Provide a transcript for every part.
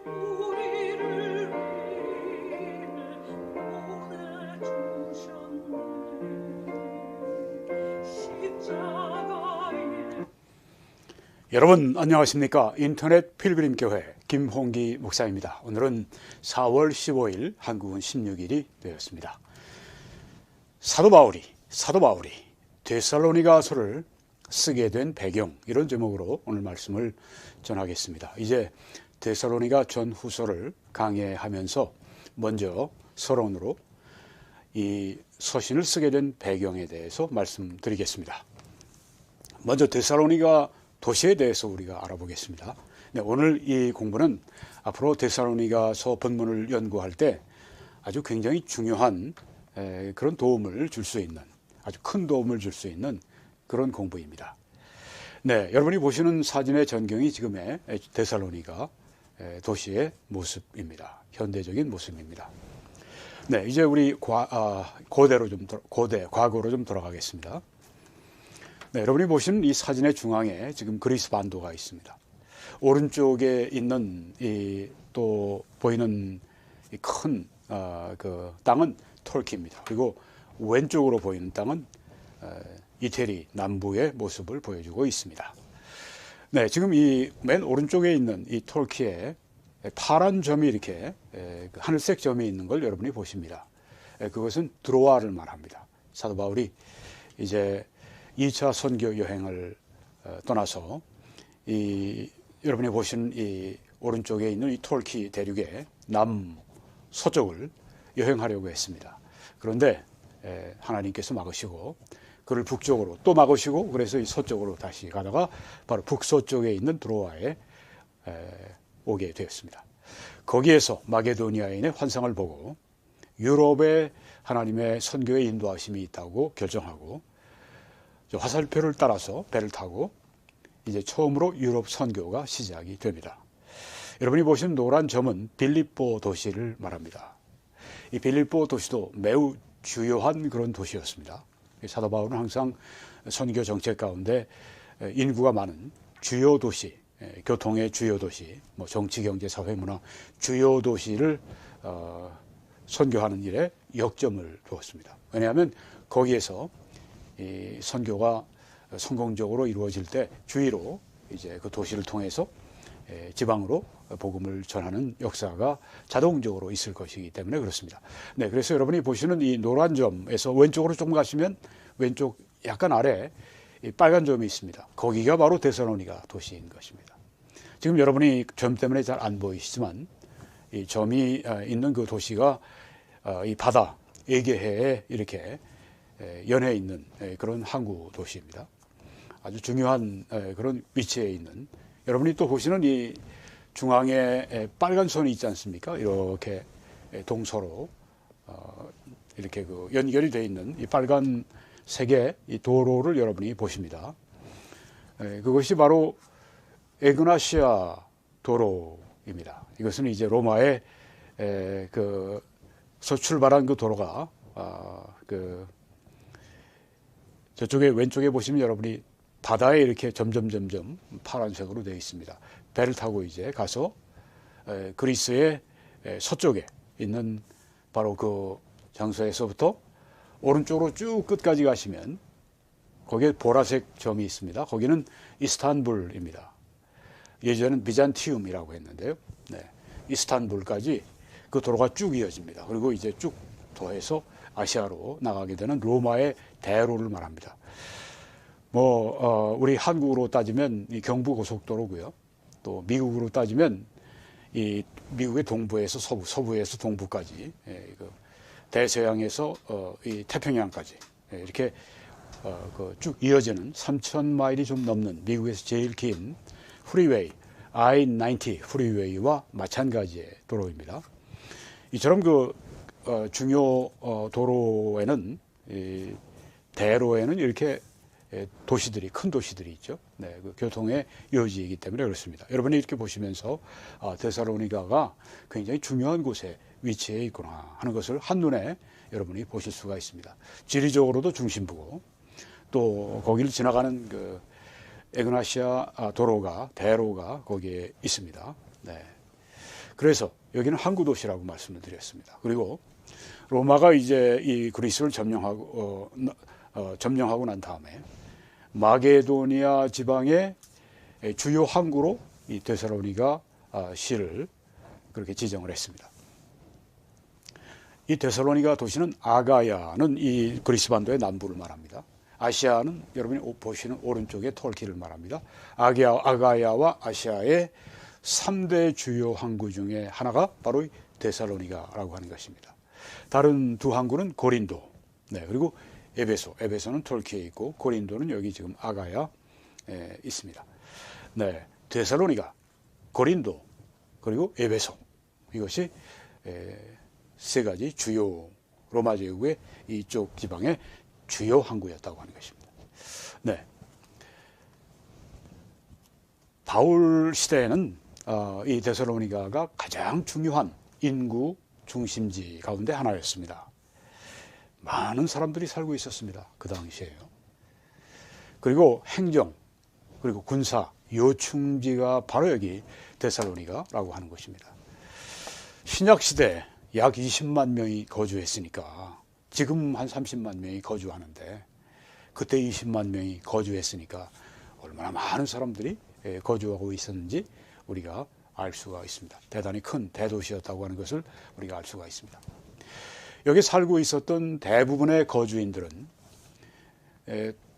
우리를 위해 보내 주셨네. 십자가에. 여러분 안녕하십니까? 인터넷 필그림 교회 김홍기 목사입니다. 오늘은 4월 15일, 한국은 16일이 되었습니다. 사도 바울이 데살로니가서를 쓰게 된 배경, 이런 제목으로 오늘 말씀을 전하겠습니다. 이제 데살로니가 전후서를 강해하면서 먼저 서론으로 이 서신을 쓰게 된 배경에 대해서 말씀드리겠습니다. 먼저 데살로니가 도시에 대해서 우리가 알아보겠습니다. 네, 오늘 이 공부는 앞으로 데살로니가서 본문을 연구할 때 아주 굉장히 중요한 그런 도움을 줄 수 있는, 아주 큰 도움을 줄 수 있는 그런 공부입니다. 네, 여러분이 보시는 사진의 전경이 지금의 데살로니가 도시의 모습입니다. 현대적인 모습입니다. 네, 이제 우리 과거로 좀 돌아가겠습니다. 네, 여러분이 보시는 이 사진의 중앙에 지금 그리스 반도가 있습니다. 오른쪽에 있는 또 보이는 이 큰 그 땅은 터키입니다. 그리고 왼쪽으로 보이는 땅은 이태리 남부의 모습을 보여주고 있습니다. 네, 지금 이 맨 오른쪽에 있는 이 터키에 파란 점이 이렇게 하늘색 점이 있는 걸 여러분이 보십니다. 그것은 드로아를 말합니다. 사도 바울이 이제 2차 선교 여행을 떠나서 여러분이 보시는 이 오른쪽에 있는 이 터키 대륙의 남서쪽을 여행하려고 했습니다. 그런데 하나님께서 막으시고 그를 북쪽으로 또 막으시고, 그래서 이 서쪽으로 다시 가다가 바로 북서쪽에 있는 드로아에 오게 되었습니다. 거기에서 마게도니아인의 환상을 보고 유럽에 하나님의 선교의 인도하심이 있다고 결정하고 화살표를 따라서 배를 타고 이제 처음으로 유럽 선교가 시작이 됩니다. 여러분이 보시는 노란 점은 빌립보 도시를 말합니다. 이 빌립보 도시도 매우 주요한 그런 도시였습니다. 사도 바울은 항상 선교 정책 가운데 인구가 많은 주요 도시, 교통의 주요 도시, 뭐 정치, 경제, 사회, 문화 주요 도시를 선교하는 일에 역점을 두었습니다. 왜냐하면 거기에서 이 선교가 성공적으로 이루어질 때 주위로 이제 그 도시를 통해서 지방으로 복음을 전하는 역사가 자동적으로 있을 것이기 때문에 그렇습니다. 네, 그래서 여러분이 보시는 이 노란 점에서 왼쪽으로 조금 가시면 왼쪽 약간 아래 이 빨간 점이 있습니다. 거기가 바로 데살로니가 도시인 것입니다. 지금 여러분이 점 때문에 잘 안 보이시지만 이 점이 있는 그 도시가 이 바다 에게해에 이렇게 연해 있는 그런 항구 도시입니다. 아주 중요한 그런 위치에 있는, 여러분이 또 보시는 이 중앙에 빨간 선이 있지 않습니까? 이렇게 동서로 이렇게 그 연결이 되어 있는 이 빨간 색의 이 도로를 여러분이 보십니다. 그것이 바로 에그나시아 도로입니다. 이것은 이제 로마의 그서 출발한 그 도로가 저쪽에 왼쪽에 보시면 여러분이 바다에 이렇게 점점 파란색으로 되어 있습니다. 배를 타고 이제 가서 그리스의 서쪽에 있는 바로 그 장소에서부터 오른쪽으로 쭉 끝까지 가시면 거기에 보라색 점이 있습니다. 거기는 이스탄불입니다. 예전에는 비잔티움이라고 했는데요. 네, 이스탄불까지 그 도로가 쭉 이어집니다. 그리고 이제 쭉 더해서 아시아로 나가게 되는 로마의 대로를 말합니다. 우리 한국으로 따지면 이 경부고속도로고요. 또 미국으로 따지면 이 미국의 동부에서 서부에서 동부까지, 그 대서양에서 이 태평양까지 이렇게 쭉 이어지는 3,000마일이 좀 넘는 미국에서 제일 긴 프리웨이, I-90 프리웨이와 마찬가지의 도로입니다. 이처럼 중요 도로에는, 대로에는 이렇게 큰 도시들이 있죠. 네, 그 교통의 요지이기 때문에 그렇습니다. 여러분이 이렇게 보시면서 데살로니가가 굉장히 중요한 곳에 위치해 있구나 하는 것을 한눈에 여러분이 보실 수가 있습니다. 지리적으로도 중심부고, 또 거기를 지나가는 그 에그나시아 대로가 거기에 있습니다. 네. 그래서 여기는 항구 도시라고 말씀을 드렸습니다. 그리고 로마가 이제 이 그리스를 점령하고 난 다음에 마게도니아 지방의 주요 항구로 이 데살로니가 시를 그렇게 지정을 했습니다. 이 데살로니가 도시는 아가야는 이 그리스 반도의 남부를 말합니다. 아시아는 여러분이 보시는 오른쪽에 터키를 말합니다. 아가야와 아시아의 3대 주요 항구 중에 하나가 바로 이 데살로니가라고 하는 것입니다. 다른 두 항구는 고린도, 그리고 에베소는 터키에 있고 고린도는 여기 지금 아가야에 있습니다. 데살로니가, 고린도, 그리고 에베소, 이것이 세 가지 주요 로마 제국의 이쪽 지방의 주요 항구였다고 하는 것입니다. 바울 시대에는 이 데살로니가가 가장 중요한 인구 중심지 가운데 하나였습니다. 많은 사람들이 살고 있었습니다. 그 당시에요. 그리고 행정, 그리고 군사, 요충지가 바로 여기 데살로니가라고 하는 것입니다. 신약시대 약 20만 명이 거주했으니까 지금 한 30만 명이 거주하는데 그때 20만 명이 거주했으니까 얼마나 많은 사람들이 거주하고 있었는지 우리가 알 수가 있습니다. 대단히 큰 대도시였다고 하는 것을 우리가 알 수가 있습니다. 여기 살고 있었던 대부분의 거주인들은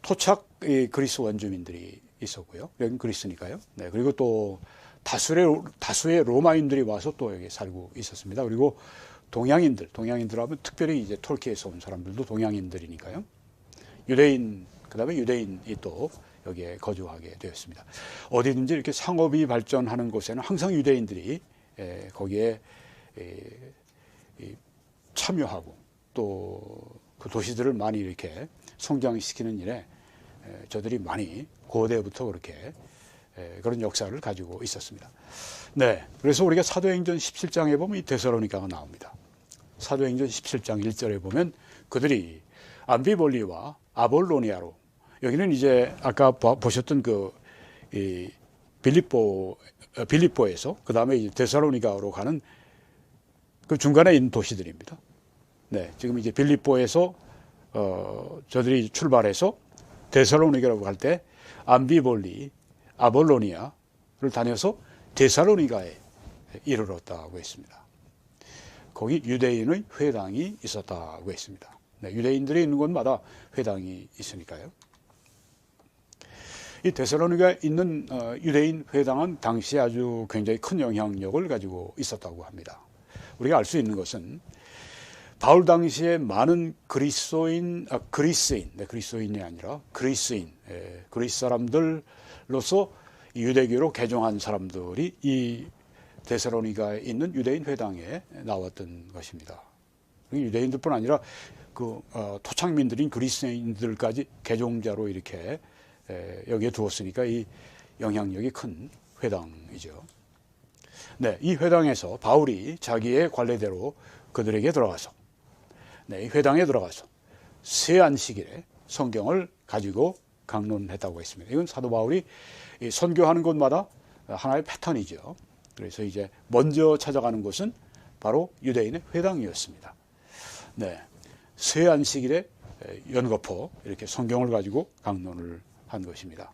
토착 그리스 원주민들이 있었고요. 여기는 그리스니까요. 그리고 또 다수의 로마인들이 와서 또 여기 살고 있었습니다. 그리고 동양인들 하면 특별히 이제 터키에서 온 사람들도 동양인들이니까요. 유대인, 그다음에 유대인이 또 여기에 거주하게 되었습니다. 어디든지 이렇게 상업이 발전하는 곳에는 항상 유대인들이 거기에 참여하고 또 그 도시들을 많이 이렇게 성장시키는 일에 저들이 많이 고대부터 그렇게 그런 역사를 가지고 있었습니다. 그래서 우리가 사도행전 17장에 보면 이 데살로니가가 나옵니다. 사도행전 17장 1절에 보면 그들이 암비볼리와 아볼로니아로, 여기는 이제 아까 보셨던 이 빌립보에서 그 다음에 데살로니가로 가는 그 중간에 있는 도시들입니다. 지금 이제 빌립보에서 저들이 출발해서 데살로니가라고 갈 때 암비볼리, 아볼로니아를 다녀서 데살로니가에 이르렀다고 했습니다. 거기 유대인의 회당이 있었다고 했습니다. 유대인들이 있는 곳마다 회당이 있으니까요. 이 데살로니가에 있는 유대인 회당은 당시에 아주 굉장히 큰 영향력을 가지고 있었다고 합니다. 우리가 알 수 있는 것은 바울 당시에 많은 그리스인이 아니라 그리스인, 그리스 사람들로서 유대교로 개종한 사람들이 이 데살로니가에 있는 유대인 회당에 나왔던 것입니다. 유대인들뿐 아니라 토착민들인 그리스인들까지 개종자로 이렇게 여기에 두었으니까 이 영향력이 큰 회당이죠. 이 회당에서 바울이 자기의 관례대로 그들에게 들어가서 이 회당에 들어가서 새 안식일에 성경을 가지고 강론했다고 했습니다. 이건 사도 바울이 선교하는 곳마다 하나의 패턴이죠. 그래서 이제 먼저 찾아가는 곳은 바로 유대인의 회당이었습니다. 새 안식일에 연거푸 이렇게 성경을 가지고 강론을 한 것입니다.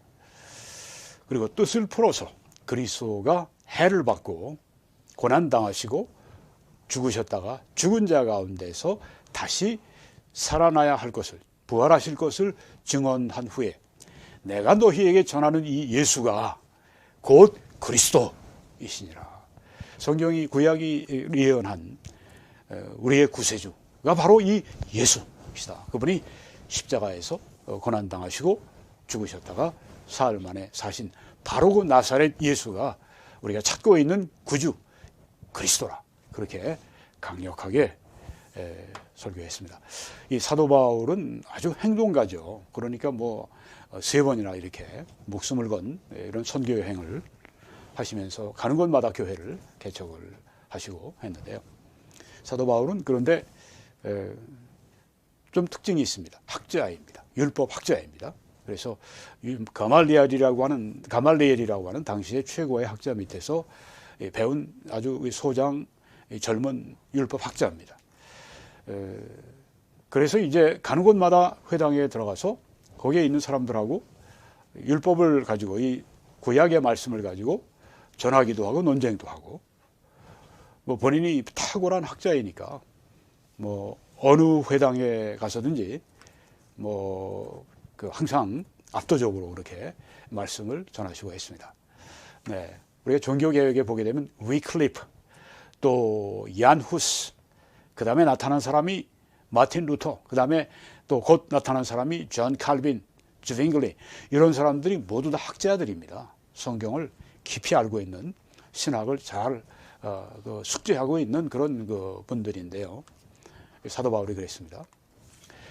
그리고 뜻을 풀어서 그리스도가 해를 받고 고난당하시고 죽으셨다가 죽은 자 가운데서 다시 살아나야 할 것을, 부활하실 것을 증언한 후에 내가 너희에게 전하는 이 예수가 곧 그리스도이시니라. 성경이 구약이 예언한 우리의 구세주가 바로 이 예수이시다. 그분이 십자가에서 고난당하시고 죽으셨다가 사흘 만에 사신 바로 그 나사렛 예수가 우리가 찾고 있는 구주 그리스도라. 그렇게 강력하게 설교했습니다. 이 사도 바울은 아주 행동가죠. 그러니까 세 번이나 이렇게 목숨을 건 이런 선교 여행을 하시면서 가는 곳마다 교회를 개척을 하시고 했는데요. 사도 바울은 그런데 좀 특징이 있습니다. 학자입니다. 율법 학자입니다. 그래서 가말리엘이라고 하는 당시의 최고의 학자 밑에서 배운 아주 소장 젊은 율법 학자입니다. 그래서 이제 가는 곳마다 회당에 들어가서 거기에 있는 사람들하고 율법을 가지고 이 구약의 말씀을 가지고 전하기도 하고 논쟁도 하고, 뭐 본인이 탁월한 학자이니까 뭐 어느 회당에 가서든지 뭐 그 항상 압도적으로 그렇게 말씀을 전하시고 했습니다. 네, 우리가 종교개혁에 보게 되면 위클리프, 또 얀 후스, 그 다음에 나타난 사람이 마틴 루터, 그 다음에 또 곧 나타난 사람이 존 칼빈, 주빙글리, 이런 사람들이 모두 다 학자들입니다. 성경을 깊이 알고 있는, 신학을 잘 숙지하고 있는 그런 분들인데요. 사도 바울이 그랬습니다.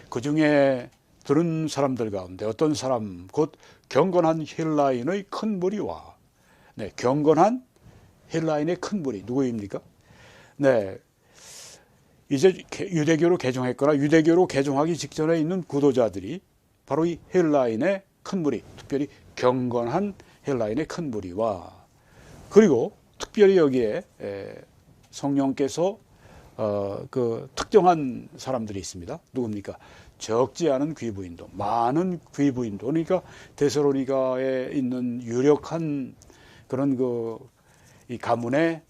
그 중에 들은 사람들 가운데 어떤 사람, 곧 경건한 헬라인의 큰 무리와, 네, 경건한 헬라인의 큰 무리, 누구입니까? 네, 이제 유대교로 개종했거나 유대교로 개종하기 직전에 있는 구도자들이 바로 이 헬라인의 큰 무리, 특별히 경건한 헬라인의 큰 무리와, 그리고 특별히 여기에 성령께서 그 특정한 사람들이 있습니다. 누굽니까? 적지 않은 귀부인도, 많은 귀부인도, 그러니까 데살로니가에 있는 유력한 그런 이 가문의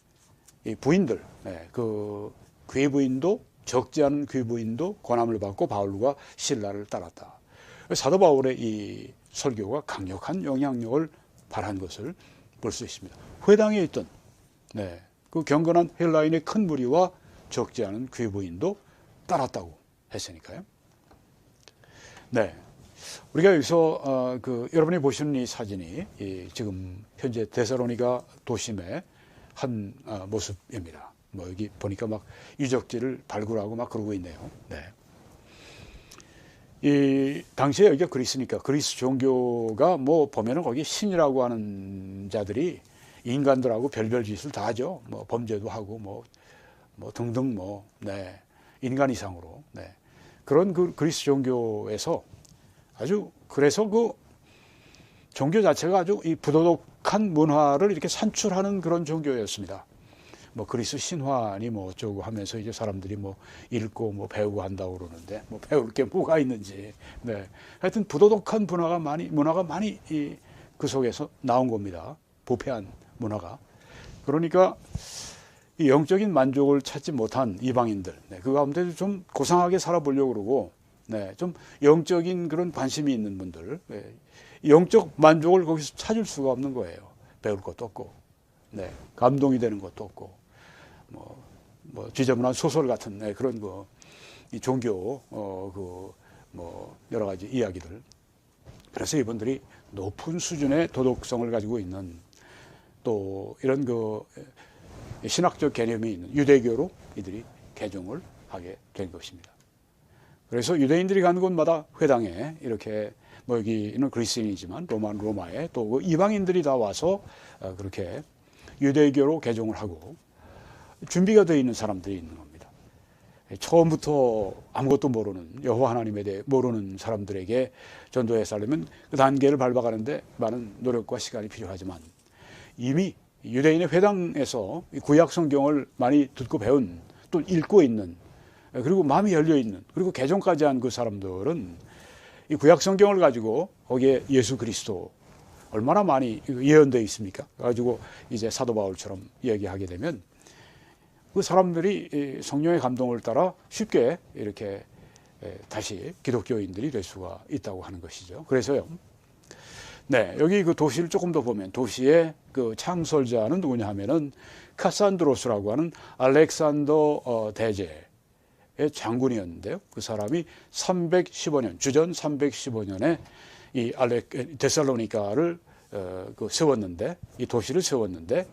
이 부인들, 그 귀부인도, 적지 않은 귀부인도 권함을 받고 바울과 실라를 따랐다. 사도 바울의 이 설교가 강력한 영향력을 발한 것을 볼 수 있습니다. 회당에 있던 그 경건한 헬라인의 큰 무리와 적지 않은 귀부인도 따랐다고 했으니까요. 네, 우리가 여기서 여러분이 보시는 이 사진이 지금 현재 데살로니가 도심의 한 모습입니다. 뭐 여기 보니까 막 유적지를 발굴하고 막 그러고 있네요. 네. 이 당시에 여기가 그리스니까 그리스 종교가 뭐 보면은 거기 신이라고 하는 자들이 인간들하고 별별 짓을 다 하죠. 뭐 범죄도 하고 뭐 등등 네, 인간 이상으로. 네. 그런 그리스 종교에서 아주, 그래서 그 종교 자체가 아주 이 부도덕한 문화를 이렇게 산출하는 그런 종교였습니다. 뭐 그리스 신화니 뭐 어쩌고 하면서 이제 사람들이 뭐 읽고 뭐 배우고 한다고 그러는데 뭐 배울 게 뭐가 있는지. 네. 하여튼 부도덕한 문화가 많이 그 속에서 나온 겁니다. 부패한 문화가. 그러니까 이 영적인 만족을 찾지 못한 이방인들, 그 가운데도 좀 고상하게 살아보려고 그러고, 좀 영적인 그런 관심이 있는 분들, 영적 만족을 거기서 찾을 수가 없는 거예요. 배울 것도 없고, 감동이 되는 것도 없고, 뭐 지저분한 소설 같은 그런 이 종교 여러 가지 이야기들. 그래서 이분들이 높은 수준의 도덕성을 가지고 있는, 또 이런 신학적 개념이 있는 유대교로 이들이 개종을 하게 된 것입니다. 그래서 유대인들이 가는 곳마다 회당에 이렇게 뭐 여기는 그리스인이지만 로마에 또 이방인들이 다 와서 그렇게 유대교로 개종을 하고 준비가 되어 있는 사람들이 있는 겁니다. 처음부터 아무것도 모르는, 여호와 하나님에 대해 모르는 사람들에게 전도해 살려면 그 단계를 밟아가는데 많은 노력과 시간이 필요하지만, 이미 유대인의 회당에서 구약 성경을 많이 듣고 배운, 또 읽고 있는, 그리고 마음이 열려 있는, 그리고 개종까지 한 그 사람들은 이 구약 성경을 가지고 거기에 예수 그리스도 얼마나 많이 예언되어 있습니까? 가지고 이제 사도 바울처럼 이야기하게 되면 그 사람들이 성령의 감동을 따라 쉽게 이렇게 다시 기독교인들이 될 수가 있다고 하는 것이죠. 그래서요. 네, 여기 그 도시를 조금 더 보면 도시의 그 창설자는 누구냐 하면은 카산드로스라고 하는 알렉산더 대제의 장군이었는데요. 그 사람이 315년, 주전 315년에 이 데살로니가를 세웠는데, 이 도시를 세웠는데,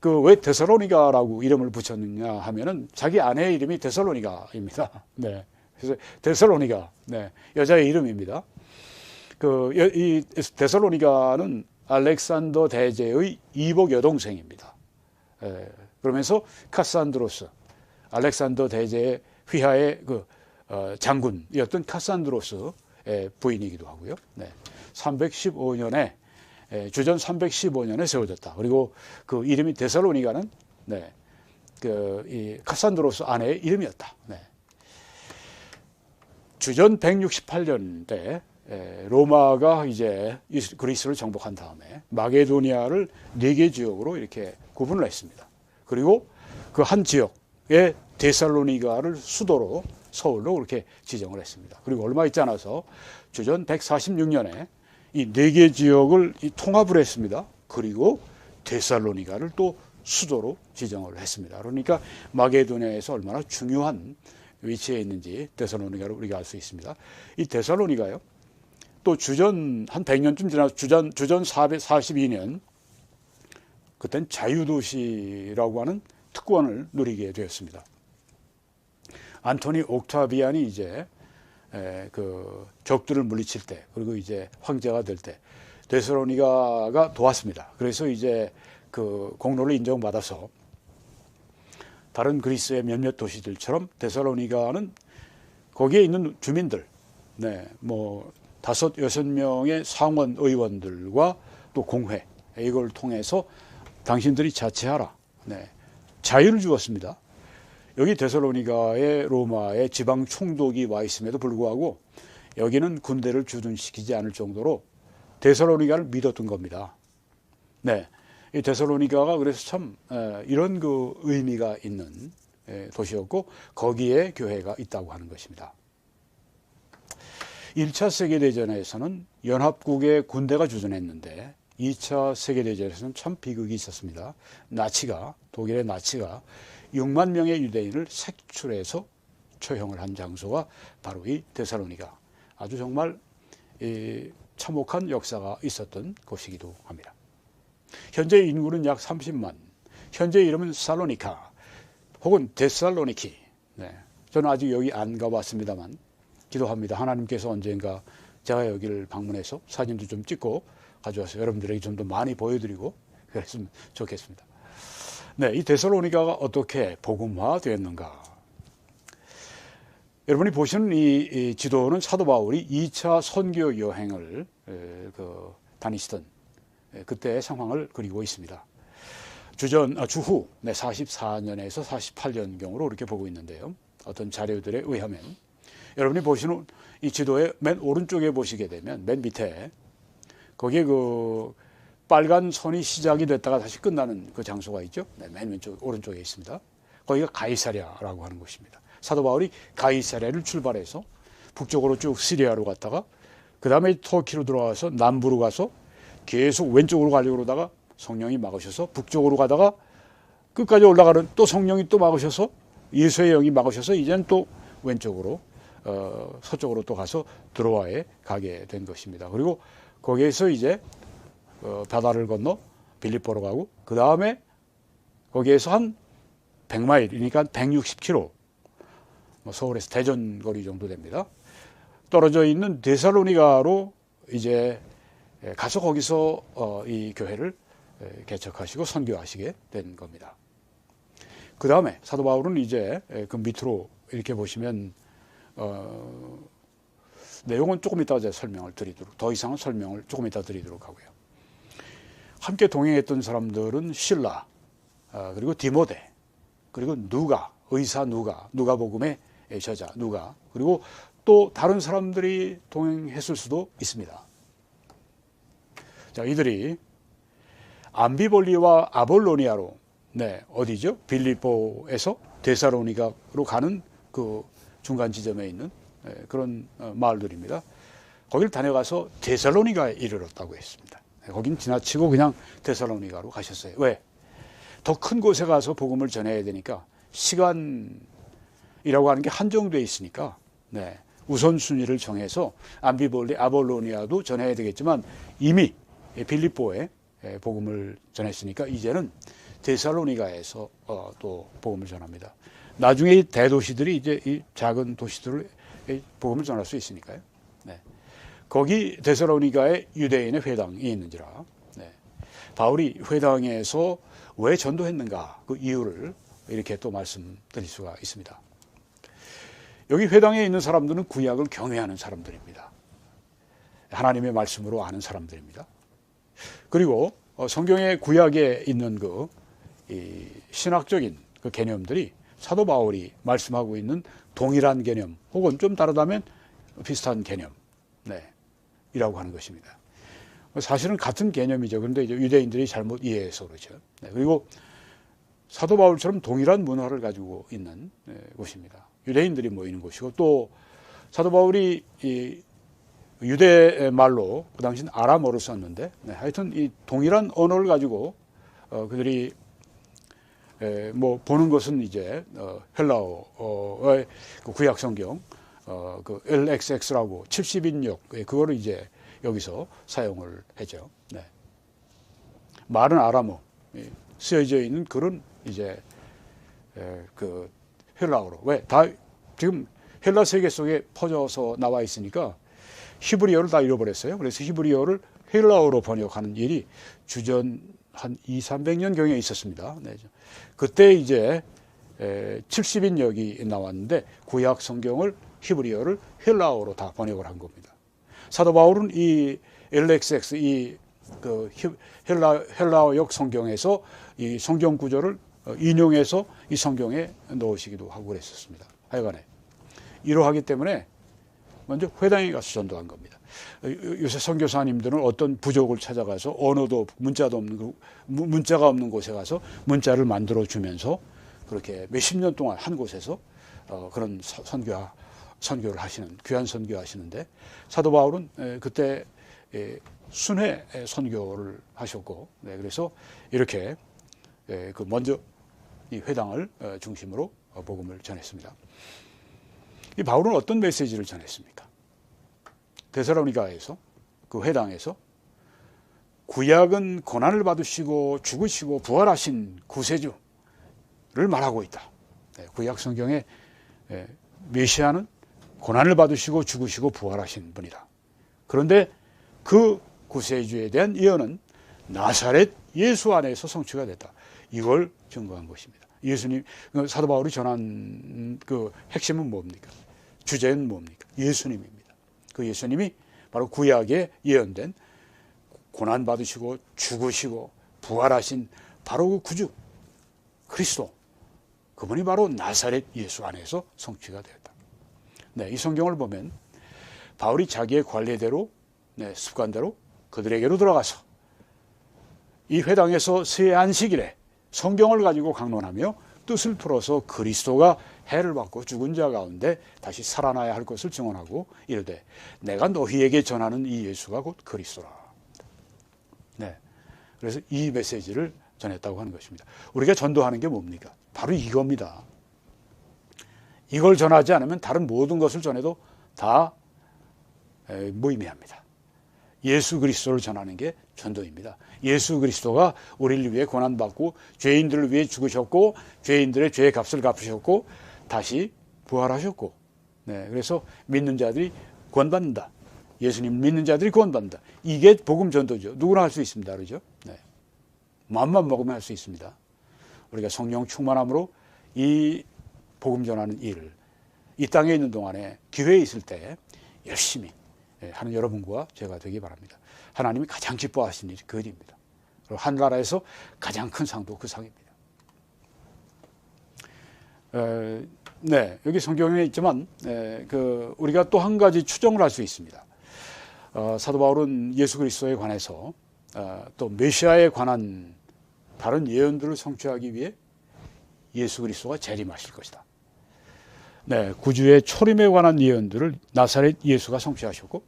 그 왜 데살로니가라고 이름을 붙였느냐 하면은 자기 아내의 이름이 데살로니가입니다. 네. 그래서 데살로니가, 여자의 이름입니다. 이 데살로니가는 알렉산더 대제의 이복 여동생입니다. 그러면서 카산드로스, 알렉산더 대제의 휘하의 장군이었던 카산드로스의 부인이기도 하고요. 315년에 주전 315년에 세워졌다. 그리고 그 이름이 데살로니가는 이 카산드로스 아내의 이름이었다. 주전 168년대 로마가 이제 그리스를 정복한 다음에 마게도니아를 4개 지역으로 이렇게 구분을 했습니다. 그리고 그 한 지역에 데살로니가를 수도로 서울로 그렇게 지정을 했습니다. 그리고 얼마 있지 않아서 주전 146년에 이 4개 지역을 통합을 했습니다. 그리고 데살로니가를 또 수도로 지정을 했습니다. 그러니까 마게도니아에서 얼마나 중요한 위치에 있는지 데살로니가를 우리가 알 수 있습니다. 이 데살로니가요, 또 주전 한 100년쯤 지나서 주전 442년 그땐 자유도시라고 하는 특권을 누리게 되었습니다. 안토니 옥타비안이 이제 그 적들을 물리칠 때, 그리고 이제 황제가 될 때 데살로니가가 도왔습니다. 그래서 이제 그 공로를 인정받아서 다른 그리스의 몇몇 도시들처럼 데살로니가는 거기에 있는 주민들, 뭐 5, 6명의 상원 의원들과 또 공회, 이걸 통해서 당신들이 자치하라, 자유를 주었습니다. 여기 데살로니가에 로마의 지방 총독이 와 있음에도 불구하고 여기는 군대를 주둔시키지 않을 정도로 데살로니가를 믿었던 겁니다. 이 데살로니가가 그래서 참 이런 그 의미가 있는 도시였고 거기에 교회가 있다고 하는 것입니다. 1차 세계대전에서는 연합국의 군대가 주둔했는데 2차 세계대전에서는 참 비극이 있었습니다. 독일의 나치가 6만 명의 유대인을 색출해서 처형을 한 장소가 바로 이 데살로니가. 아주 정말 참혹한 역사가 있었던 곳이기도 합니다. 현재 인구는 약 30만, 현재 이름은 살로니카 혹은 데살로니키. 저는 아직 여기 안 가봤습니다만 기도합니다. 하나님께서 언젠가 제가 여기를 방문해서 사진도 좀 찍고 가져와서 여러분들에게 좀 더 많이 보여드리고 그랬으면 좋겠습니다. 이 데살로니가가 어떻게 복음화되었는가? 여러분이 보시는 이 지도는 사도 바울이 2차 선교 여행을 다니시던 그때의 상황을 그리고 있습니다. 주후 44년에서 48년경으로 이렇게 보고 있는데요. 어떤 자료들에 의하면 여러분이 보시는 이 지도의 맨 오른쪽에 보시게 되면 맨 밑에 거기에 그 빨간 선이 시작이 됐다가 다시 끝나는 그 장소가 있죠. 맨 왼쪽 오른쪽에 있습니다. 거기가 가이사랴라고 하는 곳입니다. 사도 바울이 가이사랴를 출발해서 북쪽으로 쭉 시리아로 갔다가 그 다음에 터키로 들어와서 남부로 가서 계속 왼쪽으로 가려고 그러다가 성령이 막으셔서 북쪽으로 가다가 끝까지 올라가는 또 성령이 또 막으셔서 예수의 영이 막으셔서 이제는 또 왼쪽으로 서쪽으로 또 가서 드로아에 가게 된 것입니다. 그리고 거기에서 이제 바다를 건너 빌립보로 가고 그 다음에 거기에서 한 100마일이니까 160km, 서울에서 대전 거리 정도 됩니다. 떨어져 있는 데살로니가로 이제 가서 거기서 이 교회를 개척하시고 선교하시게 된 겁니다. 그 다음에 사도 바울은 이제 그 밑으로 이렇게 보시면 내용은 조금 이따 설명을 드리도록, 더 이상은 설명을 조금 이따 드리도록 하고요. 함께 동행했던 사람들은 실라, 그리고 디모데, 그리고 누가, 의사 누가복음의 저자 누가, 그리고 또 다른 사람들이 동행했을 수도 있습니다. 자, 이들이 암비볼리와 아볼로니아로, 어디죠? 빌립보에서 데살로니가로 가는 그 중간 지점에 있는 그런 마을들입니다. 거기를 다녀가서 데살로니가에 이르렀다고 했습니다. 거긴 지나치고 그냥 데살로니가로 가셨어요. 왜? 더 큰 곳에 가서 복음을 전해야 되니까 시간이라고 하는 게 한정되어 있으니까 우선순위를 정해서 암비볼리, 아볼로니아도 전해야 되겠지만 이미 빌립보에 복음을 전했으니까 이제는 데살로니가에서 또 복음을 전합니다. 나중에 이 대도시들이 이제 이 작은 도시들을 복음을 전할 수 있으니까요. 거기 데살로니가에 유대인의 회당이 있는지라 바울이 회당에서 왜 전도했는가 그 이유를 이렇게 또 말씀드릴 수가 있습니다. 여기 회당에 있는 사람들은 구약을 경외하는 사람들입니다. 하나님의 말씀으로 아는 사람들입니다. 그리고 성경의 구약에 있는 이 신학적인 그 개념들이 사도 바울이 말씀하고 있는 동일한 개념 혹은 좀 다르다면 비슷한 개념, 이라고 하는 것입니다. 사실은 같은 개념이죠. 그런데 이제 유대인들이 잘못 이해해서 그렇죠. 그리고 사도 바울처럼 동일한 문화를 가지고 있는 곳입니다. 유대인들이 모이는 곳이고, 또 사도 바울이 이 유대 말로 그 당시는 아람어를 썼는데, 하여튼 이 동일한 언어를 가지고 그들이 뭐 보는 것은 이제 헬라어의 그 구약 성경 그 LXX라고 70인역 그거를 이제 여기서 사용을 하죠. 말은 아람어 쓰여져 있는 그런 이제 그 헬라어로, 왜 다 지금 헬라 세계 속에 퍼져서 나와 있으니까 히브리어를 다 잃어버렸어요. 그래서 히브리어를 헬라어로 번역하는 일이 주전 한 200~300년 경에 있었습니다. 그때 이제 70인역이 나왔는데 구약 성경을 히브리어를 헬라어로 다 번역을 한 겁니다. 사도 바울은 이 LXX 그 헬라어역 성경에서 이 성경 구절을 인용해서 이 성경에 넣으시기도 하고 그랬었습니다. 하여간에 이러하기 때문에 먼저 회당에 가서 전도한 겁니다. 요새 선교사님들은 어떤 부족을 찾아가서 언어도 문자가 없는 곳에 가서 문자를 만들어 주면서 그렇게 몇십 년 동안 한 곳에서 그런 선교를 하시는, 귀한 선교하시는데, 사도 바울은 그때 순회 선교를 하셨고, 그래서 이렇게 그 먼저 이 회당을 중심으로 복음을 전했습니다. 이 바울은 어떤 메시지를 전했습니까? 데살로니가에서, 그 회당에서 구약은 고난을 받으시고 죽으시고 부활하신 구세주를 말하고 있다. 구약 성경에 메시아는 고난을 받으시고 죽으시고 부활하신 분이다. 그런데 그 구세주에 대한 예언은 나사렛 예수 안에서 성취가 됐다. 이걸 증거한 것입니다. 예수님, 사도 바울이 전한 그 핵심은 뭡니까? 주제는 뭡니까? 예수님입니다. 그 예수님이 바로 구약에 예언된 고난 받으시고 죽으시고 부활하신 바로 그 구주 그리스도, 그분이 바로 나사렛 예수 안에서 성취가 되었다. 이 성경을 보면 바울이 자기의 관례대로, 습관대로 그들에게로 들어가서 이 회당에서 새 안식일에 성경을 가지고 강론하며 뜻을 풀어서 그리스도가 해를 받고 죽은 자 가운데 다시 살아나야 할 것을 증언하고 이르되 내가 너희에게 전하는 이 예수가 곧 그리스도라. 그래서 이 메시지를 전했다고 하는 것입니다. 우리가 전도하는 게 뭡니까? 바로 이겁니다. 이걸 전하지 않으면 다른 모든 것을 전해도 다 무의미합니다. 예수 그리스도를 전하는 게 전도입니다. 예수 그리스도가 우리를 위해 고난받고 죄인들을 위해 죽으셨고 죄인들의 죄의 값을 갚으셨고 다시 부활하셨고, 그래서 믿는 자들이 구원받는다. 예수님 믿는 자들이 구원받는다. 이게 복음 전도죠. 누구나 할 수 있습니다. 그렇죠? 마음만 먹으면 할 수 있습니다. 우리가 성령 충만함으로 이 복음 전하는 일을 이 땅에 있는 동안에 기회에 있을 때 열심히 하는 여러분과 제가 되기 바랍니다. 하나님이 가장 기뻐하시는 일이 그 일입니다. 그리고 하늘나라에서 가장 큰 상도 그 상입니다. 여기 성경에 있지만 우리가 또 한 가지 추정을 할 수 있습니다. 사도 바울은 예수 그리스도에 관해서 또 메시아에 관한 다른 예언들을 성취하기 위해 예수 그리스도가 재림하실 것이다. 구주의 초림에 관한 예언들을 나사렛 예수가 성취하셨고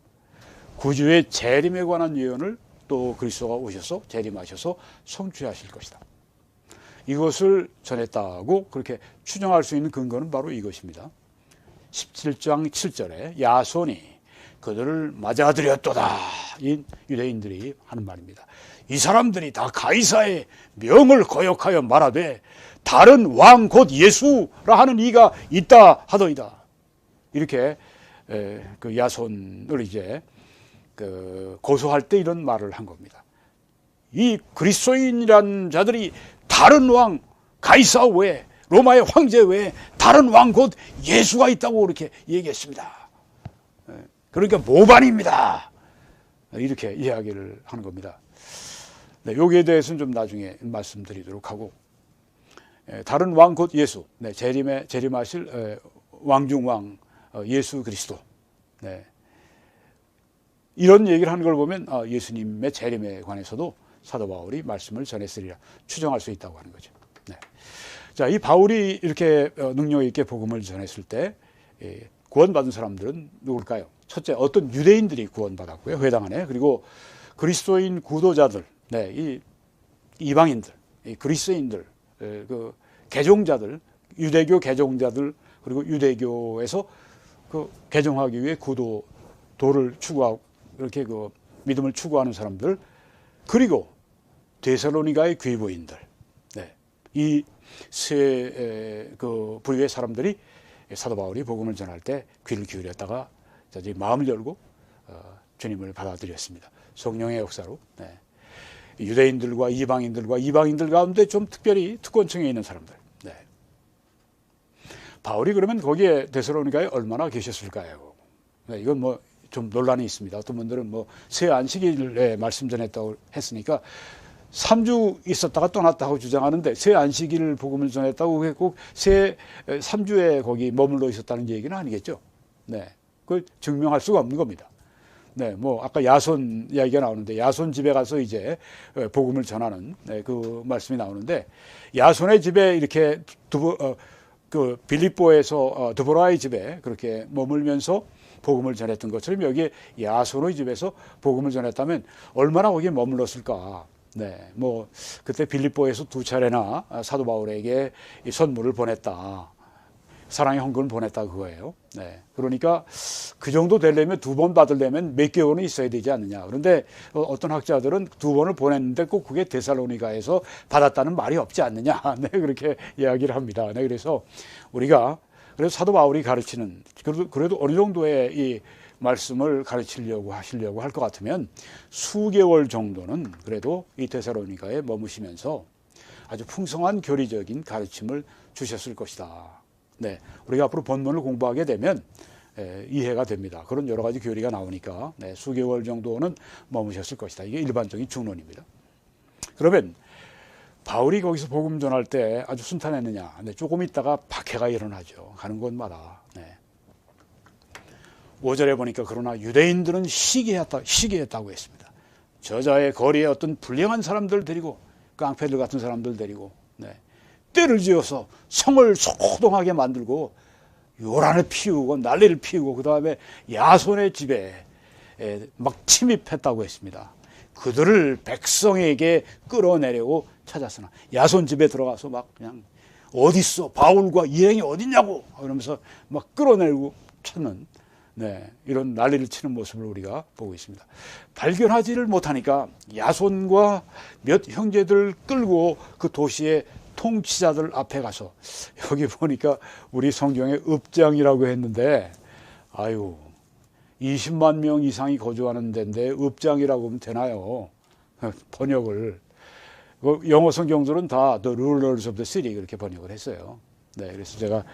구주의 재림에 관한 예언을 또 그리스도가 오셔서 재림하셔서 성취하실 것이다. 이것을 전했다고 그렇게 추정할 수 있는 근거는 바로 이것입니다. 17장 7절에 야손이 그들을 맞아들였도다. 이 유대인들이 하는 말입니다. 이 사람들이 다 가이사의 명을 거역하여 말하되 다른 왕 곧 예수라 하는 이가 있다 하더이다. 이렇게 그 야손을 이제 고소할 때 이런 말을 한 겁니다. 이 그리스도인이란 자들이 다른 왕 가이사 외에 로마의 황제 외에 다른 왕 곧 예수가 있다고 이렇게 얘기했습니다. 그러니까 모반입니다. 이렇게 이야기를 하는 겁니다. 네, 여기에 대해서는 좀 나중에 말씀드리도록 하고, 다른 왕 곧 예수, 네, 재림하실 왕중왕 예수 그리스도, 네, 이런 얘기를 하는 걸 보면 예수님의 재림에 관해서도 사도 바울이 말씀을 전했으리라 추정할 수 있다고 하는 거죠. 네. 자, 이 바울이 이렇게 능력 있게 복음을 전했을 때 구원받은 사람들은 누굴까요? 첫째, 어떤 유대인들이 구원받았고요, 회당 안에. 그리고 그리스도인 구도자들, 네, 이 이방인들, 이 그리스도인들, 그 개종자들, 유대교 개종자들, 그리고 유대교에서 그 개종하기 위해 도를 추구하고 이렇게 그 믿음을 추구하는 사람들, 그리고 데살로니가의 귀부인들, 네, 이 세 그 부류의 사람들이 사도 바울이 복음을 전할 때 귀를 기울였다가 마음을 열고 주님을 받아들였습니다. 성령의 역사로. 네. 유대인들과 이방인들 가운데 좀 특별히 특권층에 있는 사람들. 네. 바울이 그러면 거기에 데살로니가에 얼마나 계셨을까요? 네, 이건 뭐 좀 논란이 있습니다. 어떤 분들은 뭐 새 안식일에 말씀 전했다고 했으니까 3주 있었다가 떠났다고 주장하는데, 새 안식일 복음을 전했다고 꼭 새 3주에 거기 머물러 있었다는 얘기는 아니겠죠. 네. 그걸 증명할 수가 없는 겁니다. 네, 뭐 아까 야손 이야기가 나오는데, 야손 집에 가서 이제 복음을 전하는 그 말씀이 나오는데, 야손의 집에 이렇게 그 빌립보에서 드보라의 집에 그렇게 머물면서 복음을 전했던 것처럼 여기 야손의 집에서 복음을 전했다면 얼마나 거기에 머물렀을까. 네, 뭐 그때 빌립보에서 2차례나 사도 바울에게 이 선물을 보냈다, 사랑의 헌금을 보냈다 그거예요. 네, 그러니까 그 정도 되려면 2번 받으려면 몇 개월은 있어야 되지 않느냐. 그런데 어떤 학자들은 2번을 보냈는데 꼭 그게 데살로니가에서 받았다는 말이 없지 않느냐. 네, 그렇게 이야기를 합니다. 네, 그래서 우리가 그래서 사도 바울이 가르치는, 그래도 어느 정도의 이 말씀을 가르치려고 하시려고 할 것 같으면 수개월 정도는 그래도 이 데살로니가에 머무시면서 아주 풍성한 교리적인 가르침을 주셨을 것이다. 네, 우리가 앞으로 본문을 공부하게 되면 이해가 됩니다. 그런 여러 가지 교리가 나오니까 네, 수개월 정도는 머무셨을 것이다. 이게 일반적인 중론입니다. 그러면 바울이 거기서 복음 전할 때 아주 순탄했느냐? 네, 조금 있다가 박해가 일어나죠. 가는 곳마다. 네. 5절에 보니까 그러나 유대인들은 시기했다고 했습니다. 저자의 거리에 어떤 불량한 사람들 데리고, 깡패들 같은 사람들 데리고, 네, 때를 지어서 성을 소동하게 만들고 요란을 피우고 난리를 피우고 그 다음에 야손의 집에 막 침입했다고 했습니다. 그들을 백성에게 끌어내려고 찾았으나, 야손 집에 들어가서 막 그냥 어딨어, 바울과 일행이 어딨냐고 그러면서 막 끌어내고 찾는, 네, 이런 난리를 치는 모습을 우리가 보고 있습니다. 발견하지를 못하니까 야손과 몇 형제들 끌고 그 도시의 통치자들 앞에 가서, 여기 보니까 우리 성경에 읍장이라고 했는데, 아유, 20만 명 이상이 거주하는 데인데 읍장이라고 하면 되나요? 번역을. 영어 성경들은 다 The Rulers of the City 그렇게 번역을 했어요. 네, 그래서 제가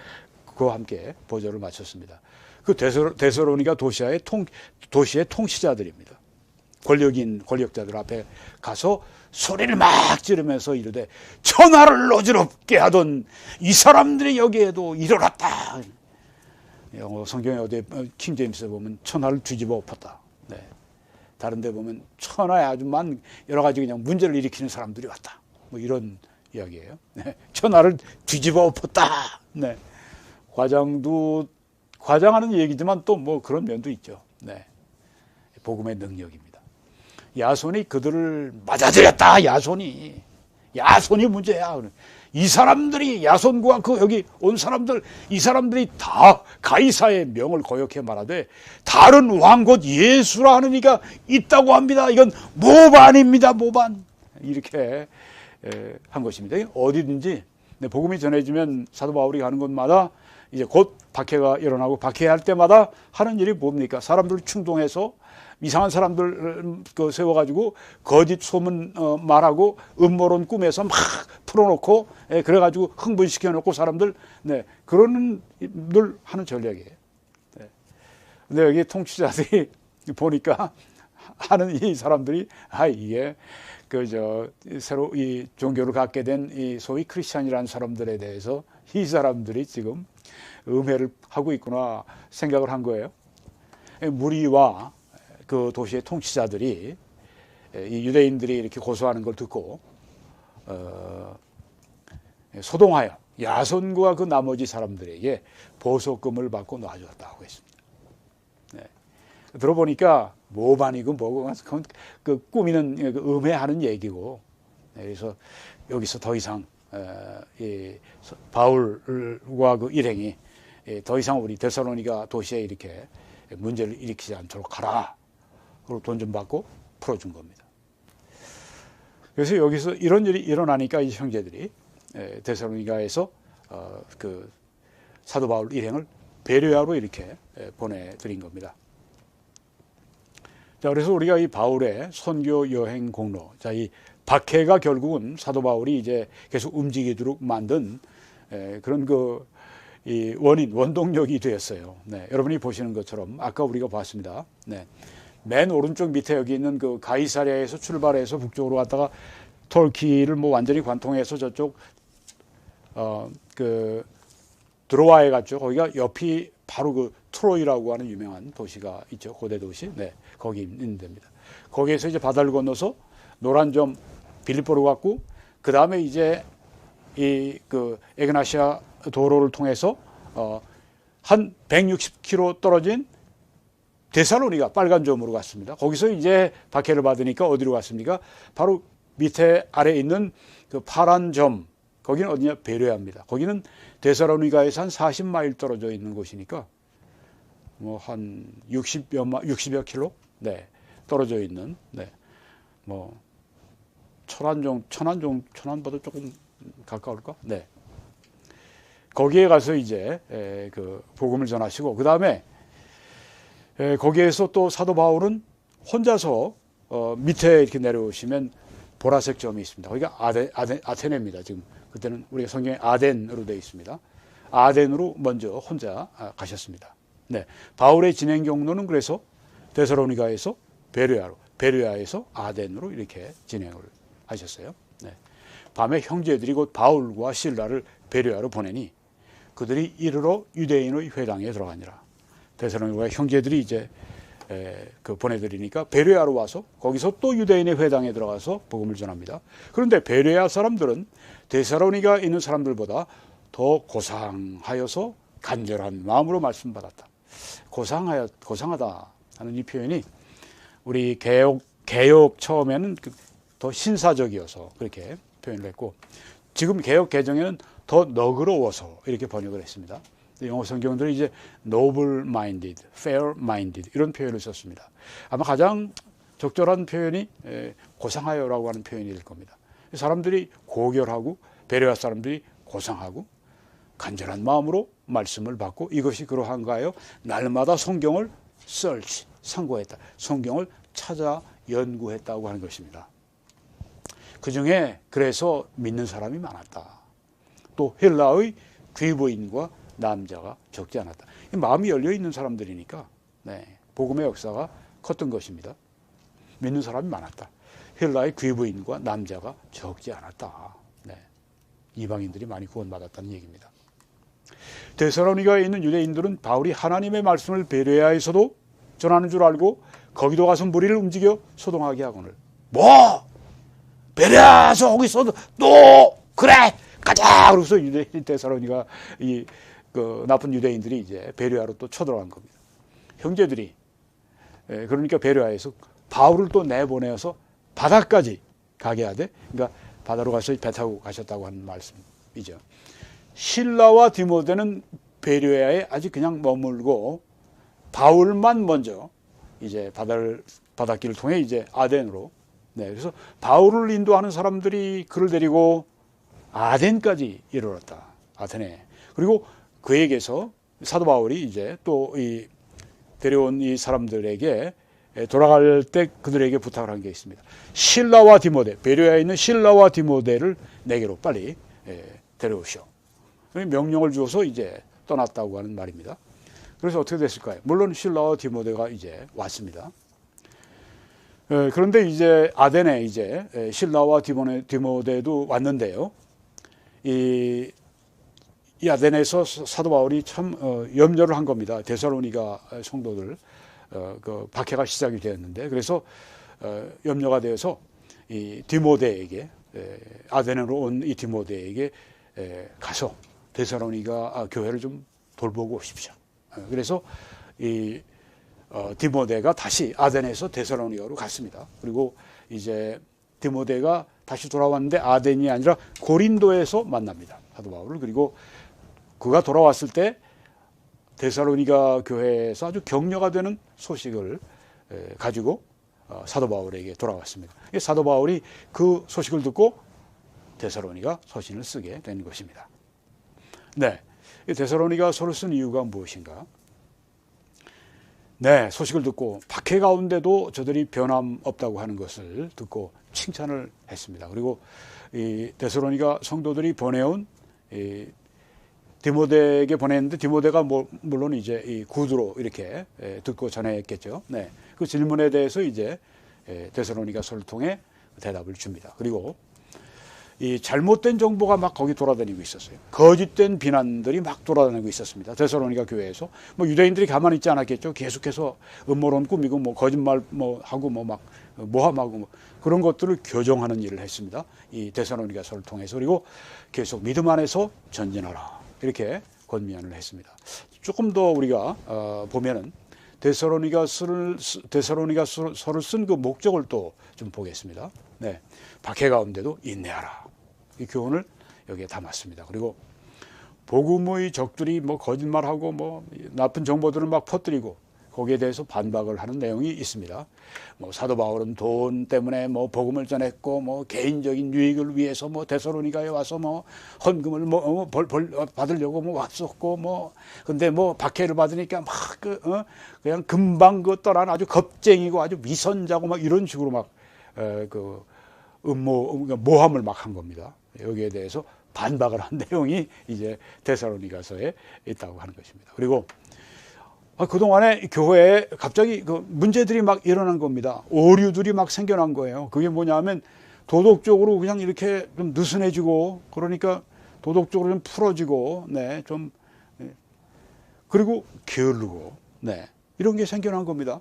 그와 함께 보조를 마쳤습니다. 그 데살로니가 도시의 통치자들입니다. 권력자들 앞에 가서 소리를 막 지르면서 이르되, 천하를 어지럽게 하던 이 사람들이 여기에도 이르렀다. 영어 성경에 어디 킹 제임스에 보면 천하를 뒤집어 엎었다. 네. 다른 데 보면 천하에 아주 여러 가지 그냥 문제를 일으키는 사람들이 왔다. 뭐 이런 이야기예요. 네. 천하를 뒤집어 엎었다. 네. 과장하는 얘기지만 또 뭐 그런 면도 있죠. 네. 복음의 능력입니다. 야손이 그들을 맞아들였다. 야손이 문제야. 이 사람들이, 야손과 여기 온 사람들, 이 사람들이 다 가이사의 명을 거역해 말하되 다른 왕 곧 예수라 하는 이가 있다고 합니다. 이건 모반입니다. 모반. 이렇게 한 것입니다. 어디든지 복음이 전해지면 사도 바울이 가는 곳마다 이제 곧 박해가 일어나고, 박해할 때마다 하는 일이 뭡니까? 사람들 충동해서 이상한 사람들 세워가지고 거짓 소문 말하고 음모론 꾸며서 막 풀어놓고, 그래가지고 흥분시켜놓고 사람들, 네, 그런 늘 하는 전략이에요. 네. 근데 여기 통치자들이 보니까 하는 이 사람들이 이게 새로 이 종교를 갖게 된 이 소위 크리스찬이라는 사람들에 대해서 이 사람들이 지금 음해를 하고 있구나 생각을 한 거예요. 무리와 그 도시의 통치자들이 이 유대인들이 이렇게 고소하는 걸 듣고 소동하여 야손과 그 나머지 사람들에게 보석금을 받고 놔주었다고 했습니다. 네. 들어보니까 뭐반 이고 뭐고 그 꾸미는 그 음해하는 얘기고, 네. 그래서 여기서 더 이상 이 바울과 그 일행이 더 이상 우리 데살로니가 도시에 이렇게 문제를 일으키지 않도록 하라. 그리고 돈 좀 받고 풀어준 겁니다. 그래서 여기서 이런 일이 일어나니까 이 형제들이 데살로니가에서 그 사도 바울 일행을 베레아로 이렇게 보내드린 겁니다. 자, 그래서 우리가 이 바울의 선교 여행 공로, 자, 이 박해가 결국은 사도 바울이 이제 계속 움직이도록 만든 그런 이 원동력이 되었어요. 네, 여러분이 보시는 것처럼 아까 우리가 봤습니다. 네, 맨 오른쪽 밑에 여기 있는 그 가이사랴에서 출발해서 북쪽으로 갔다가 터키를 뭐 완전히 관통해서 저쪽 드로아에 갔죠. 거기가 옆이 바로 그 트로이라고 하는 유명한 도시가 있죠. 고대 도시. 네, 거기 있는 데입니다. 거기에서 이제 바다를 건너서 노란점 빌립보로 갔고, 그 다음에 이제 이 그 에그나시아 도로를 통해서 한 160km 떨어진 데살로니가 빨간 점으로 갔습니다. 거기서 이제 박해를 받으니까 어디로 갔습니까? 바로 밑에 아래에 있는 그 파란 점, 거기는 어디냐? 베레아입니다. 거기는 데살로니가에서 한 40마일 떨어져 있는 곳이니까 뭐 한 60여 킬로, 네, 떨어져 있는, 네, 뭐 천안보다 조금 가까울까? 네. 거기에 가서 이제 그 복음을 전하시고, 그 다음에 거기에서 또 사도 바울은 혼자서 밑에 이렇게 내려오시면 보라색 점이 있습니다. 거기가 아테네입니다. 지금 그때는 우리가 성경에 아덴으로 되어 있습니다. 아덴으로 먼저 혼자 가셨습니다. 네, 바울의 진행 경로는 그래서 데살로니가에서 베레아로, 베레아에서 아덴으로 이렇게 진행을 하셨어요. 네. 밤에 형제들이 곧 바울과 실라를 베레아로 보내니 그들이 이르러 유대인의 회당에 들어가니라. 데살로니가 형제들이 이제 보내드리니까 베레아로 와서 거기서 또 유대인의 회당에 들어가서 복음을 전합니다. 그런데 베레아 사람들은 데살로니가 있는 사람들보다 더 고상하여서 간절한 마음으로 말씀받았다. 고상하다 하는 이 표현이 우리 개혁 처음에는 더 신사적이어서 그렇게 표현을 했고, 지금 개혁 개정에는 더 너그러워서 이렇게 번역을 했습니다. 영어 성경들은 이제 noble minded, fair minded 이런 표현을 썼습니다. 아마 가장 적절한 표현이 고상하여라고 하는 표현이 될 겁니다. 사람들이 고결하고 베레아 사람들이 고상하고 간절한 마음으로 말씀을 받고 이것이 그러한가 하여 날마다 성경을 상고했다. 성경을 찾아 연구했다고 하는 것입니다. 그 중에 그래서 믿는 사람이 많았다. 또 헬라의 귀부인과 남자가 적지 않았다. 마음이 열려 있는 사람들이니까 네, 복음의 역사가 컸던 것입니다. 믿는 사람이 많았다. 헬라의 귀부인과 남자가 적지 않았다. 네, 이방인들이 많이 구원받았다는 얘기입니다. 데살로니가에 있는 유대인들은 바울이 하나님의 말씀을 베레아에서도 전하는 줄 알고 거기도 가서 무리를 움직여 소동하게 하거늘. 뭐? 베레아에서 거기서도 또 그래 가자. 그래서 유대인 데살로니가 그 나쁜 유대인들이 이제 베레아로 또 쳐들어간 겁니다. 형제들이 그러니까 베레아에서 바울을 또 내보내어서 바다까지 가게 하되, 그러니까 바다로 가서 배 타고 가셨다고 하는 말씀이죠. 실라와 디모데는 베레아에 아직 그냥 머물고 바울만 먼저 이제 바닷길을 통해 이제 아덴으로, 네, 그래서 바울을 인도하는 사람들이 그를 데리고 아덴까지 이르렀다. 아테네. 그리고 그에게서 사도 바울이 이제 또 이 데려온 이 사람들에게 돌아갈 때 그들에게 부탁을 한 게 있습니다. 실라와 디모데, 베레아에 있는 실라와 디모데를 내게로 빨리 데려오시오. 명령을 주어서 이제 떠났다고 하는 말입니다. 그래서 어떻게 됐을까요? 물론 실라와 디모데가 이제 왔습니다. 그런데 이제 아덴에 이제 실라와 디모데도 왔는데요. 이 아덴에서 사도 바울이 참 염려를 한 겁니다. 데살로니가 성도들 그 박해가 시작이 되었는데, 그래서 염려가 되어서 이 디모데에게, 아덴으로 온 이 디모데에게 가서 데살로니가 교회를 좀 돌보고 오십시오. 그래서 이 디모데가 다시 아덴에서 데살로니가로 갔습니다. 그리고 이제 디모데가 다시 돌아왔는데 아덴이 아니라 고린도에서 만납니다, 사도 바울을. 그리고 그가 돌아왔을 때 데살로니가 교회에서 아주 격려가 되는 소식을 가지고 사도 바울에게 돌아왔습니다. 사도 바울이 그 소식을 듣고 데살로니가 서신을 쓰게 된 것입니다. 네, 데살로니가 서를 쓴 이유가 무엇인가? 네, 소식을 듣고 박해 가운데도 저들이 변함없다고 하는 것을 듣고 칭찬을 했습니다. 그리고 이 데살로니가 성도들이 보내온 이 디모데에게 보냈는데, 디모데가 물론 이제 이 구두로 이렇게 듣고 전했겠죠. 네, 그 질문에 대해서 이제 데살로니가서를 통해 대답을 줍니다. 그리고 이 잘못된 정보가 막 거기 돌아다니고 있었어요. 거짓된 비난들이 막 돌아다니고 있었습니다. 데살로니가 교회에서 뭐 유대인들이 가만히 있지 않았겠죠. 계속해서 음모론 꾸미고 뭐 거짓말 뭐 하고 뭐 막 모함하고 뭐 그런 것들을 교정하는 일을 했습니다. 이 데살로니가서를 통해서. 그리고 계속 믿음 안에서 전진하라, 이렇게 권면을 했습니다. 조금 더 우리가 보면은 데살로니가서를 쓴 그 목적을 또 좀 보겠습니다. 네, 박해 가운데도 인내하라, 이 교훈을 여기에 담았습니다. 그리고 복음의 적들이 뭐 거짓말하고 뭐 나쁜 정보들을 막 퍼뜨리고 거기에 대해서 반박을 하는 내용이 있습니다. 뭐 사도 바울은 돈 때문에 뭐 복음을 전했고 뭐 개인적인 유익을 위해서 뭐 데살로니가에 와서 뭐 헌금을 받으려고 뭐 왔었고 뭐 근데 뭐 박해를 받으니까 막 그냥 금방 그 떠난 아주 겁쟁이고 아주 위선자고 막 이런 식으로 막 그 모함을 막 한 겁니다. 여기에 대해서 반박을 한 내용이 이제 데살로니가서에 있다고 하는 것입니다. 그리고 그동안에 교회에 갑자기 그 문제들이 막 일어난 겁니다. 오류들이 막 생겨난 거예요. 그게 뭐냐면 도덕적으로 그냥 이렇게 좀 느슨해지고, 그러니까 도덕적으로 좀 풀어지고, 네, 좀, 그리고 게으르고, 네, 이런 게 생겨난 겁니다.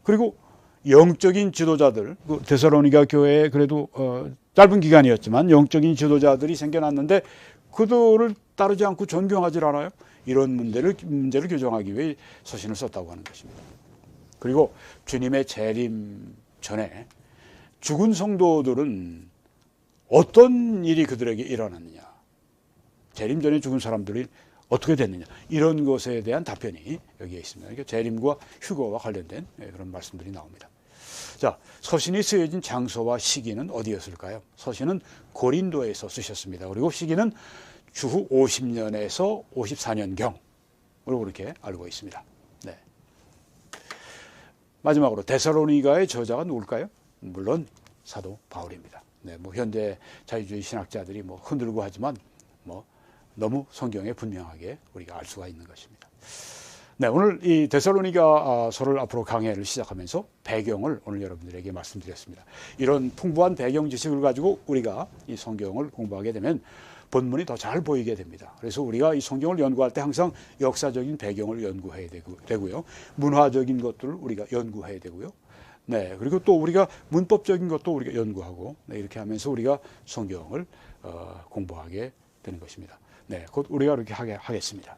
그리고 영적인 지도자들, 그 데살로니가 교회에 그래도 짧은 기간이었지만 영적인 지도자들이 생겨났는데 그들을 따르지 않고 존경하지 않아요. 이런 문제를 교정하기 위해 서신을 썼다고 하는 것입니다. 그리고 주님의 재림 전에 죽은 성도들은 어떤 일이 그들에게 일어났느냐, 재림 전에 죽은 사람들이 어떻게 됐느냐, 이런 것에 대한 답변이 여기에 있습니다. 그러니까 재림과 휴거와 관련된 그런 말씀들이 나옵니다. 자, 서신이 쓰여진 장소와 시기는 어디였을까요? 서신은 고린도에서 쓰셨습니다. 그리고 시기는 주후 50년에서 54년경으로 그렇게 알고 있습니다. 네. 마지막으로 데살로니가의 저자가 누굴까요? 물론 사도 바울입니다. 네, 뭐 현대 자유주의 신학자들이 뭐 흔들고 하지만 뭐 너무 성경에 분명하게 우리가 알 수가 있는 것입니다. 네, 오늘 이 데살로니가서를 앞으로 강해를 시작하면서 배경을 오늘 여러분들에게 말씀드렸습니다. 이런 풍부한 배경 지식을 가지고 우리가 이 성경을 공부하게 되면 본문이 더 잘 보이게 됩니다. 그래서 우리가 이 성경을 연구할 때 항상 역사적인 배경을 연구해야 되고요. 문화적인 것들을 우리가 연구해야 되고요. 네, 그리고 또 우리가 문법적인 것도 우리가 연구하고, 네, 이렇게 하면서 우리가 성경을 공부하게 되는 것입니다. 네, 곧 우리가 그렇게 하겠습니다.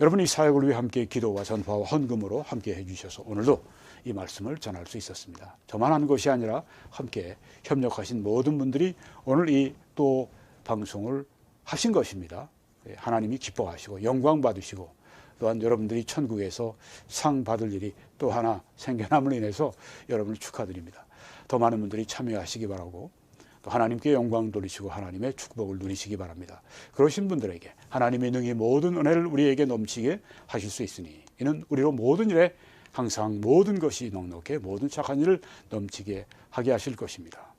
여러분, 이 사역을 위해 함께 기도와 전파와 헌금으로 함께 해주셔서 오늘도 이 말씀을 전할 수 있었습니다. 저만 한 것이 아니라 함께 협력하신 모든 분들이 오늘 이 또 방송을 하신 것입니다. 하나님이 기뻐하시고 영광 받으시고, 또한 여러분들이 천국에서 상 받을 일이 또 하나 생겨남을 인해서 여러분을 축하드립니다. 더 많은 분들이 참여하시기 바라고, 또 하나님께 영광 돌리시고 하나님의 축복을 누리시기 바랍니다. 그러신 분들에게 하나님의 능히 모든 은혜를 우리에게 넘치게 하실 수 있으니 이는 우리로 모든 일에 항상 모든 것이 넉넉해 모든 착한 일을 넘치게 하게 하실 것입니다.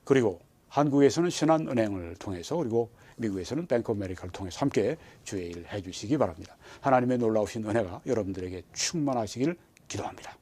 그리고 한국에서는 신한은행을 통해서, 그리고 미국에서는 뱅크 오브 아메리카를 통해서 함께 주의 일을 해주시기 바랍니다. 하나님의 놀라우신 은혜가 여러분들에게 충만하시길 기도합니다.